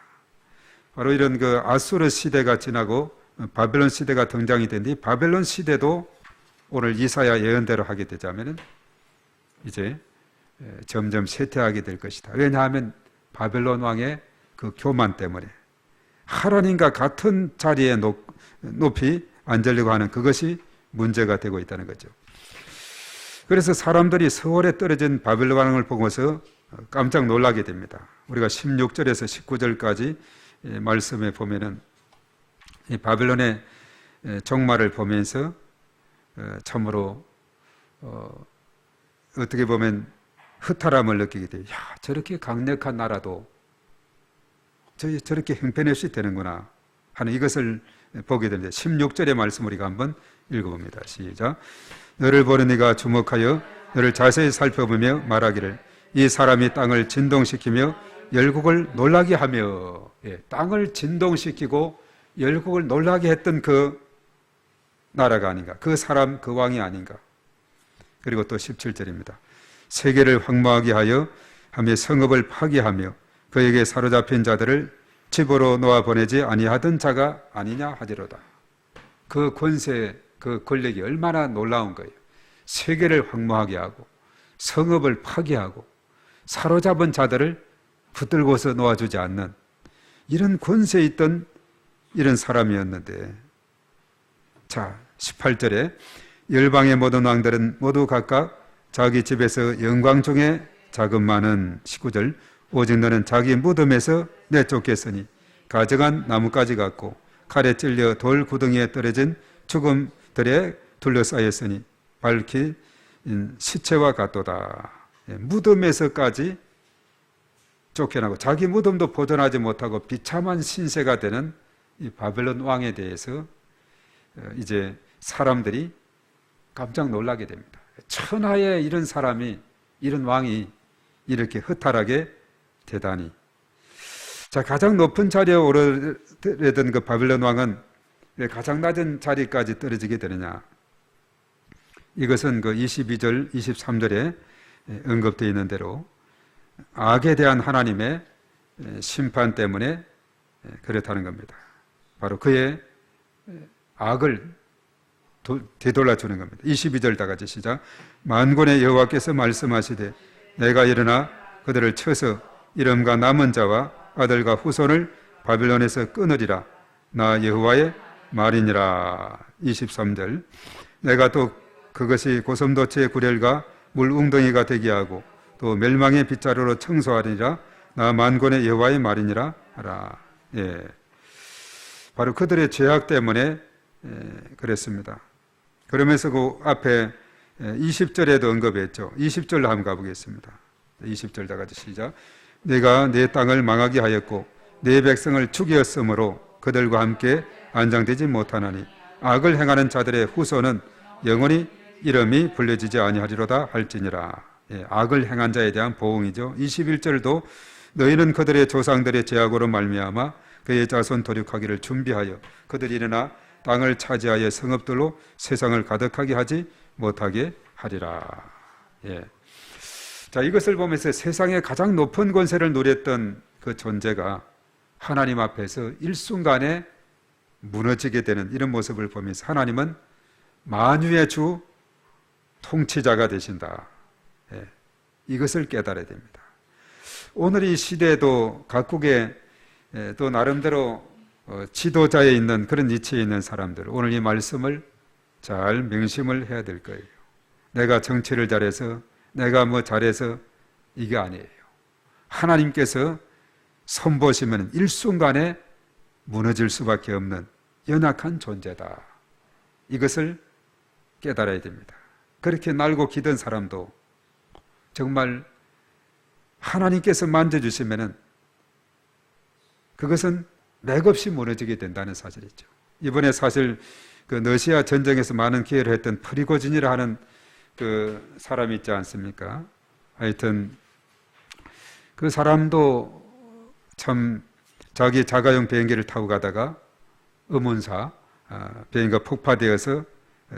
바로 이런 그 아수르 시대가 지나고 바벨론 시대가 등장이 된뒤 바벨론 시대도 오늘 이사야 예언대로 하게 되자면은 이제 점점 쇠퇴하게 될 것이다. 왜냐하면 바벨론 왕의 그 교만 때문에 하나님과 같은 자리에 높이 앉으려고 하는 그것이 문제가 되고 있다는 거죠. 그래서 사람들이 서울에 떨어진 바벨론 왕을 보고서 깜짝 놀라게 됩니다. 우리가 16절에서 19절까지 말씀에 보면은 이 바벨론의 종말을 보면서 참으로 어떻게 보면 허탈함을 느끼게 돼요. 야, 저렇게 강력한 나라도 저렇게 형편없이 되는구나 하는 이것을 보게 됩니다. 16절의 말씀 우리가 한번 읽어봅니다. 시작. 너를 보는 이가 주목하여 너를 자세히 살펴보며 말하기를 이 사람이 땅을 진동시키며 열국을 놀라게 하며, 땅을 진동시키고 열국을 놀라게 했던 그 나라가 아닌가, 그 사람, 그 왕이 아닌가. 그리고 또 17절입니다. 세계를 황무하게 하여 성읍을 파괴하며 그에게 사로잡힌 자들을 집으로 놓아 보내지 아니하던 자가 아니냐 하지로다. 그 권세, 그 권력이 얼마나 놀라운 거예요. 세계를 황무하게 하고 성읍을 파괴하고 사로잡은 자들을 붙들고서 놓아주지 않는 이런 권세에 있던 이런 사람이었는데, 자 18절에 열방의 모든 왕들은 모두 각각 자기 집에서 영광 중에 자금많은 19절 오직 너는 자기 무덤에서 내쫓겼으니 가정한 나뭇가지 같고 칼에 찔려 돌 구덩이에 떨어진 죽음들에 둘러싸였으니 밝히 시체와 같도다. 무덤에서까지 쫓겨나고 자기 무덤도 보존하지 못하고 비참한 신세가 되는 이 바벨론 왕에 대해서 이제 사람들이 깜짝 놀라게 됩니다. 천하에 이런 사람이, 이런 왕이 이렇게 허탈하게 되다니. 자, 가장 높은 자리에 오르려던 그 바벨론 왕은 왜 가장 낮은 자리까지 떨어지게 되느냐? 이것은 그 22절, 23절에 언급되어 있는 대로 악에 대한 하나님의 심판 때문에 그렇다는 겁니다. 바로 그의 악을 되돌려 주는 겁니다. 22절 다 같이 시작. 만군의 여호와께서 말씀하시되 내가 일어나 그들을 쳐서 이름과 남은 자와 아들과 후손을 바벨론에서 끊으리라. 나 여호와의 말이니라. 23절. 내가 또 그것이 고슴도치의 구렬과 물 웅덩이가 되게 하고 또 멸망의 빗자루로 청소하리라. 나 만군의 여호와의 말이니라 하라. 예. 바로 그들의 죄악 때문에 그랬습니다. 그러면서 그 앞에 20절에도 언급했죠. 20절로 한번 가보겠습니다. 20절 다 같이 시작. 내가 내 땅을 망하게 하였고 내 백성을 죽였으므로 그들과 함께 안장되지 못하나니 악을 행하는 자들의 후손은 영원히 이름이 불려지지 아니하리로다 할지니라. 예, 악을 행한 자에 대한 보응이죠. 21절도 너희는 그들의 조상들의 죄악으로 말미암아 그의 자손 도륙하기를 준비하여 그들이 일어나 땅을 차지하여 성읍들로 세상을 가득하게 하지 못하게 하리라. 예. 자, 이것을 보면서 세상의 가장 높은 권세를 누렸던 그 존재가 하나님 앞에서 일순간에 무너지게 되는 이런 모습을 보면서 하나님은 만유의 주 통치자가 되신다. 예. 이것을 깨달아야 됩니다. 오늘 이 시대에도 각국의 또 나름대로 지도자에 있는 그런 위치에 있는 사람들, 오늘 이 말씀을 잘 명심을 해야 될 거예요. 내가 정치를 잘해서, 내가 뭐 잘해서 이게 아니에요. 하나님께서 선보시면 일순간에 무너질 수밖에 없는 연약한 존재다. 이것을 깨달아야 됩니다. 그렇게 날고 기던 사람도 정말 하나님께서 만져주시면은 그것은 맥없이 무너지게 된다는 사실이죠. 이번에 사실 그 러시아 전쟁에서 많은 기여를 했던 프리고진이라 하는 그 사람이 있지 않습니까? 하여튼 그 사람도 참 자기 자가용 비행기를 타고 가다가 의문사 비행기가 폭파되어서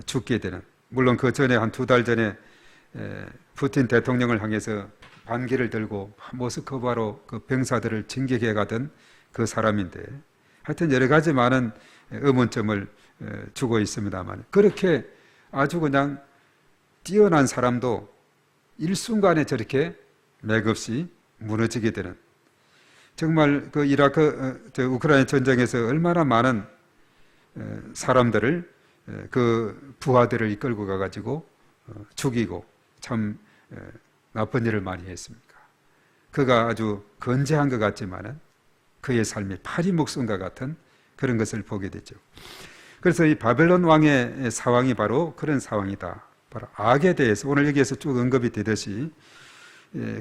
죽게 되는, 물론 그 전에 한 2달 전에 푸틴 대통령을 향해서 반기를 들고 모스크바로 그 병사들을 진격해 가던 그 사람인데, 하여튼 여러 가지 많은 의문점을 주고 있습니다만, 그렇게 아주 그냥 뛰어난 사람도 일순간에 저렇게 맥없이 무너지게 되는, 정말 그 이라크 우크라이나 전쟁에서 얼마나 많은 사람들을 그 부하들을 이끌고 가가지고 죽이고 참 나쁜 일을 많이 했습니까? 그가 아주 건재한 것 같지만은 그의 삶이 파리 목숨과 같은 그런 것을 보게 되죠. 그래서 이 바벨론 왕의 상황이 바로 그런 상황이다. 바로 악에 대해서 오늘 여기에서 쭉 언급이 되듯이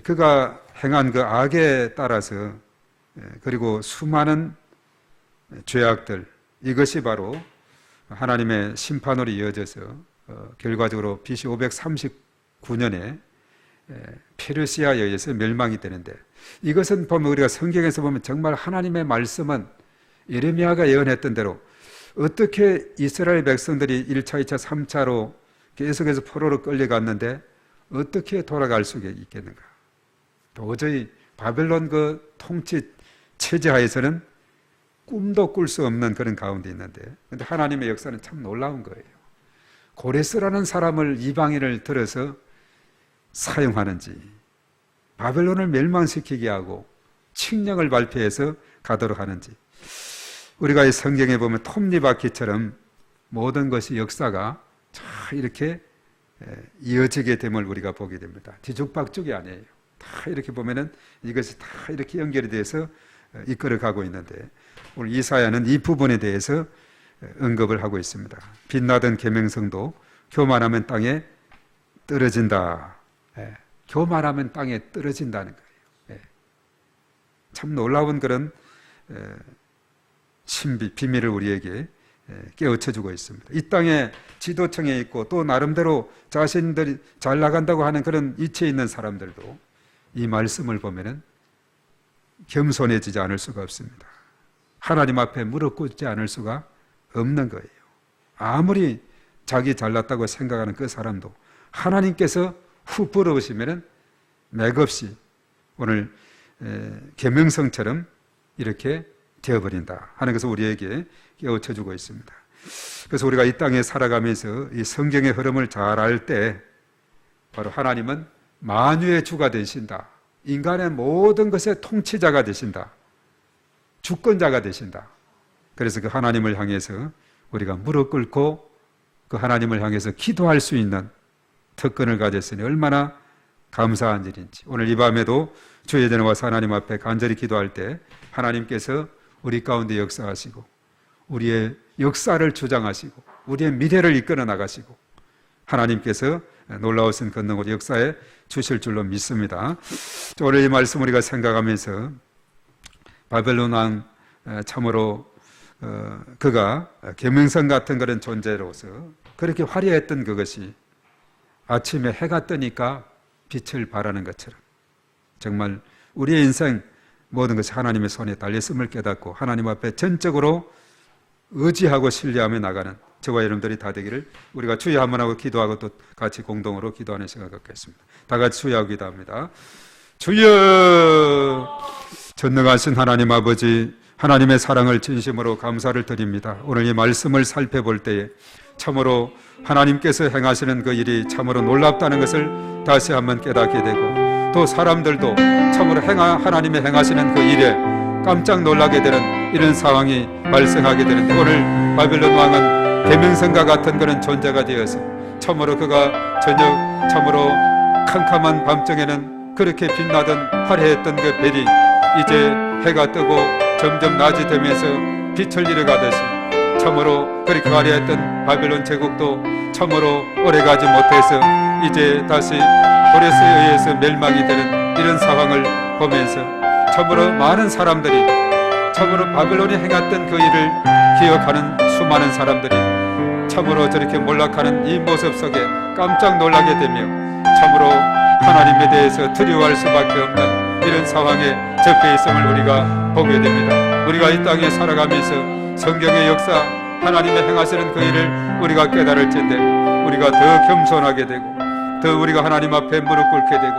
그가 행한 그 악에 따라서 그리고 수많은 죄악들, 이것이 바로 하나님의 심판으로 이어져서 결과적으로 BC 539년에 페르시아에 의해서 멸망이 되는데, 이것은 보면 우리가 성경에서 보면 정말 하나님의 말씀은 예레미야가 예언했던 대로 어떻게 이스라엘 백성들이 1차, 2차, 3차로 계속해서 포로로 끌려갔는데 어떻게 돌아갈 수 있겠는가? 도저히 바벨론 그 통치 체제 하에서는 꿈도 꿀 수 없는 그런 가운데 있는데, 근데 하나님의 역사는 참 놀라운 거예요. 고레스라는 사람을 이방인을 들어서 사용하는지, 바벨론을 멸망시키게 하고 칙령을 발표해서 가도록 하는지, 우리가 이 성경에 보면 톱니바퀴처럼 모든 것이 역사가 다 이렇게 이어지게 됨을 우리가 보게 됩니다. 뒤죽박죽이 아니에요. 다 이렇게 보면은 이것이 다 이렇게 연결이 돼서 이끌어가고 있는데, 오늘 이사야는 이 부분에 대해서 언급을 하고 있습니다. 빛나던 계명성도 교만하면 땅에 떨어진다. 교만하면 땅에 떨어진다는 거예요. 참 놀라운 그런 신비, 비밀을 우리에게 깨우쳐주고 있습니다. 이 땅에 지도층에 있고 또 나름대로 자신들이 잘 나간다고 하는 그런 이치에 있는 사람들도 이 말씀을 보면은 겸손해지지 않을 수가 없습니다. 하나님 앞에 무릎 꿇지 않을 수가 없는 거예요. 아무리 자기 잘났다고 생각하는 그 사람도 하나님께서 훅 불어오시면은 맥없이 오늘 계명성처럼 이렇게 되어버린다 하는 것을 우리에게 깨우쳐주고 있습니다. 그래서 우리가 이 땅에 살아가면서 이 성경의 흐름을 잘 알 때 바로 하나님은 만유의 주가 되신다. 인간의 모든 것의 통치자가 되신다. 주권자가 되신다. 그래서 그 하나님을 향해서 우리가 무릎 꿇고 그 하나님을 향해서 기도할 수 있는 특권을 가졌으니 얼마나 감사한 일인지, 오늘 이 밤에도 주의 전에 와서 하나님 앞에 간절히 기도할 때 하나님께서 우리 가운데 역사하시고 우리의 역사를 주장하시고 우리의 미래를 이끌어 나가시고 하나님께서 놀라우신 권능으로 역사에 주실 줄로 믿습니다. 오늘 이 말씀 우리가 생각하면서 바벨론 왕 참으로 그가 계명성 같은 그런 존재로서 그렇게 화려했던 그것이 아침에 해가 뜨니까 빛을 발하는 것처럼 정말 우리의 인생 모든 것이 하나님의 손에 달렸음을 깨닫고 하나님 앞에 전적으로 의지하고 신뢰하며 나가는 저와 여러분들이 다 되기를 우리가 주여 한번 하고 기도하고 또 같이 공동으로 기도하는 시간 갖겠습니다. 다 같이 주여하고 기도합니다. 주여, 전능하신 하나님 아버지, 하나님의 사랑을 진심으로 감사를 드립니다. 오늘 이 말씀을 살펴볼 때에 참으로 하나님께서 행하시는 그 일이 참으로 놀랍다는 것을 다시 한번 깨닫게 되고, 또 사람들도 참으로 하나님의 행하시는 그 일에 깜짝 놀라게 되는 이런 상황이 발생하게 되는데, 오늘 바벨론 왕은 계명성과 같은 그런 존재가 되어서 참으로 그가 저녁 참으로 캄캄한 밤중에는 그렇게 빛나던 화려했던 그 별이 이제 해가 뜨고 점점 낮이 되면서 빛을 잃어가듯이 참으로 그렇게 화려했던 바벨론 제국도 참으로 오래가지 못해서 이제 다시 고레스에 의해서 멸망이 되는 이런 상황을 보면서 참으로 많은 사람들이 참으로 바벨론이 행했던 그 일을 기억하는 수많은 사람들이 참으로 저렇게 몰락하는 이 모습 속에 깜짝 놀라게 되며 참으로 하나님에 대해서 두려워할 수밖에 없는 이런 상황에 접해 있음을 우리가 보게 됩니다. 우리가 이 땅에 살아가면서 성경의 역사, 하나님의 행하시는 그 일을 우리가 깨달을 텐데 우리가 더 겸손하게 되고 더 우리가 하나님 앞에 무릎 꿇게 되고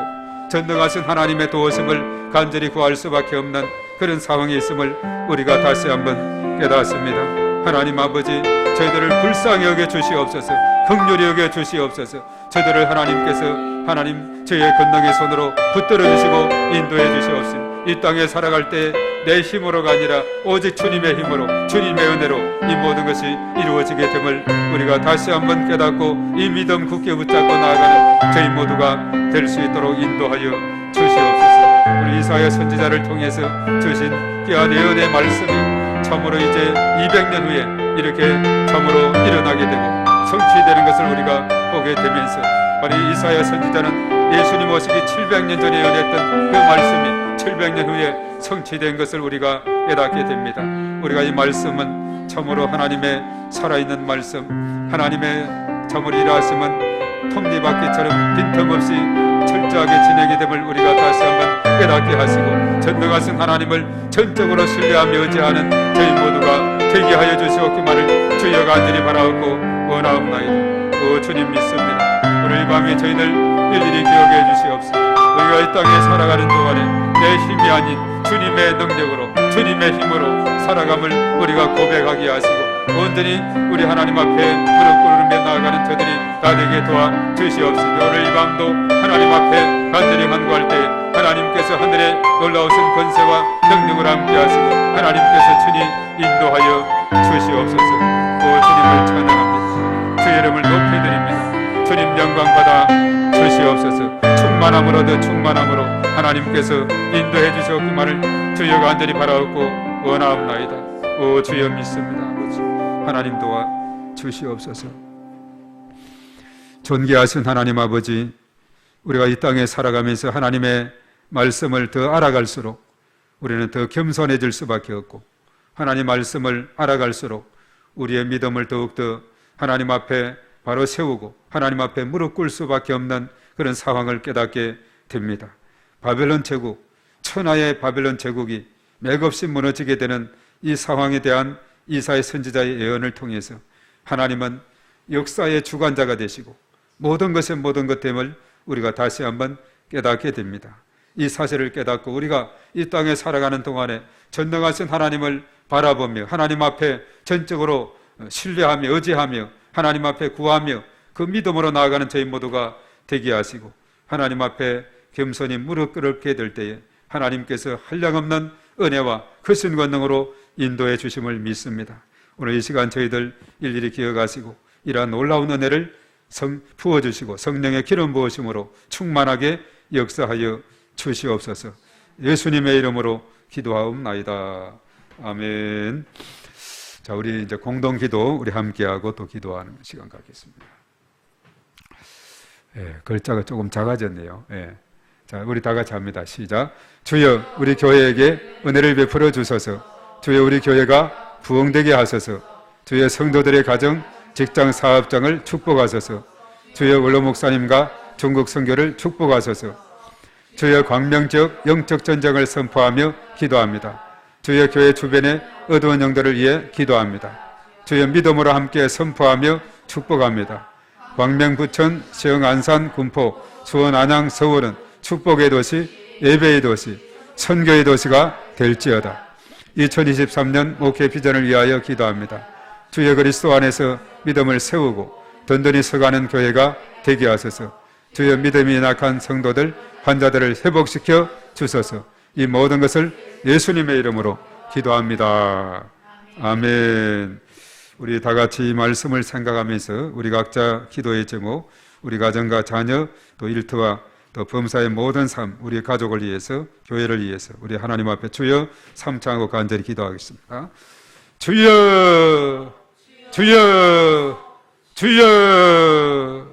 전능하신 하나님의 도우심을 간절히 구할 수밖에 없는 그런 상황이 있음을 우리가 다시 한번 깨닫습니다. 하나님 아버지, 저희들을 불쌍히 여겨 주시옵소서. 긍휼히 여겨 주시옵소서. 저희들을 하나님께서 하나님 저희의 권능의 손으로 붙들어 주시고 인도해 주시옵소서. 이 땅에 살아갈 때 내 힘으로가 아니라 오직 주님의 힘으로, 주님의 은혜로 이 모든 것이 이루어지게 됨을 우리가 다시 한번 깨닫고 이 믿음 굳게 붙잡고 나아가는 저희 모두가 될 수 있도록 인도하여 주시옵소서. 우리 이사야 선지자를 통해서 주신 귀한 예언의 말씀이 참으로 이제 200년 후에 이렇게 참으로 일어나게 되고 성취되는 것을 우리가 보게 되면서, 우리 이사야 선지자는 예수님 오시기 700년 전에 예언했던 그 말씀이 700년 후에 성취된 것을 우리가 깨닫게 됩니다. 우리가 이 말씀은 참으로 하나님의 살아있는 말씀, 하나님의 참으로 일하심은 톱니바퀴처럼 빈틈없이 철저하게 진행이 됨을 우리가 다시 한번 깨닫게 하시고, 전능하신 하나님을 전적으로 신뢰하며 의지하는 저희 모두가 되게 하여 주시옵기만을 주여 간절히 바라옵고 원하옵나이다. 오 주님 믿습니다. 오늘 이 밤에 저희들 일일이 기억해 주시옵소서. 우리가 이 땅에 살아가는 동안에 내 힘이 아닌 주님의 능력으로, 주님의 힘으로 살아감을 우리가 고백하게 하시고, 온전히 우리 하나님 앞에 무릎 꿇으며 나아가는 저들이 다 되게 도와주시옵소서. 오늘 이 밤도 하나님 앞에 간절히 간구할 때 하나님께서 하늘에 놀라우신 권세와 능력을 함께 하시고 하나님께서 친히 인도하여 주시옵소서. 오 주님을 찬양합니다. 주의 이름을 높여드립니다. 주님 영광 받아 주시옵소서. 충만함으로 더 충만함으로 하나님께서 인도해 주시옵기만을 주여 간절히 바라옵고 원하옵나이다. 오 주여 믿습니다. 아버지 하나님 도와 주시옵소서. 존귀하신 하나님 아버지, 우리가 이 땅에 살아가면서 하나님의 말씀을 더 알아갈수록 우리는 더 겸손해질 수밖에 없고, 하나님 말씀을 알아갈수록 우리의 믿음을 더욱더 하나님 앞에 바로 세우고 하나님 앞에 무릎 꿇을 수밖에 없는 그런 상황을 깨닫게 됩니다. 바벨론 제국, 천하의 바벨론 제국이 맥없이 무너지게 되는 이 상황에 대한 이사야 선지자의 예언을 통해서 하나님은 역사의 주관자가 되시고 모든 것의 모든 것됨을 우리가 다시 한번 깨닫게 됩니다. 이 사실을 깨닫고 우리가 이 땅에 살아가는 동안에 전능하신 하나님을 바라보며 하나님 앞에 전적으로 신뢰하며 의지하며 하나님 앞에 구하며 그 믿음으로 나아가는 저희 모두가 되게 하시고, 하나님 앞에 겸손히 무릎 꿇게 될 때에 하나님께서 한량없는 은혜와 크신 권능으로 인도해 주심을 믿습니다. 오늘 이 시간 저희들 일일이 기억하시고 이러한 놀라운 은혜를 부어주시고 성령의 기름 부으심으로 충만하게 역사하여 주시옵소서. 예수님의 이름으로 기도하옵나이다. 아멘. 자, 우리 이제 공동 기도 우리 함께하고 또 기도하는 시간 갖겠습니다. 글자가 조금 작아졌네요. 자, 우리 다 같이 합니다. 시작. 주여 우리 교회에게 은혜를 베풀어 주소서. 주여 우리 교회가 부흥되게 하소서. 주여 성도들의 가정, 직장, 사업장을 축복하소서. 주여 원로 목사님과 중국 선교를 축복하소서. 주여 광명지역 영적 전쟁을 선포하며 기도합니다. 주여 교회 주변의 어두운 영들을 위해 기도합니다. 주여 믿음으로 함께 선포하며 축복합니다. 광명, 부천, 시흥, 안산, 군포, 수원, 안양, 서울은 축복의 도시, 예배의 도시, 선교의 도시가 될지어다. 2023년 목회 비전을 위하여 기도합니다. 주여 그리스도 안에서 믿음을 세우고 든든히 서가는 교회가 되게 하소서. 주여 믿음이 약한 성도들, 환자들을 회복시켜 주소서. 이 모든 것을 예수님의 이름으로 기도합니다. 아멘. 우리 다 같이 이 말씀을 생각하면서 우리 각자 기도의 제목, 우리 가정과 자녀, 또 일터와 또 범사의 모든 삶, 우리 가족을 위해서, 교회를 위해서 우리 하나님 앞에 주여 삼창하고 간절히 기도하겠습니다. 주여, 주여, 주여.